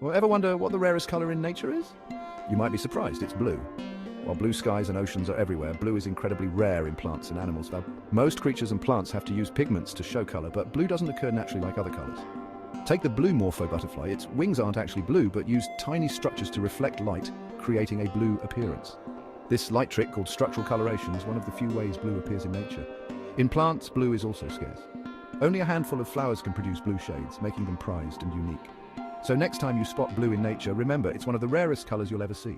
Well, ever wonder what the rarest color in nature is? You might be surprised, it's blue. While blue skies and oceans are everywhere, blue is incredibly rare in plants and animals. Most creatures and plants have to use pigments to show color, but blue doesn't occur naturally like other colors. Take the blue morpho butterfly. Its wings aren't actually blue, but use tiny structures to reflect light, creating a blue appearance. This light trick, called structural coloration, is one of the few ways blue appears in nature. In plants, blue is also scarce. Only a handful of flowers can produce blue shades, making them prized and unique. So next time you spot blue in nature, remember it's one of the rarest colors you'll ever see.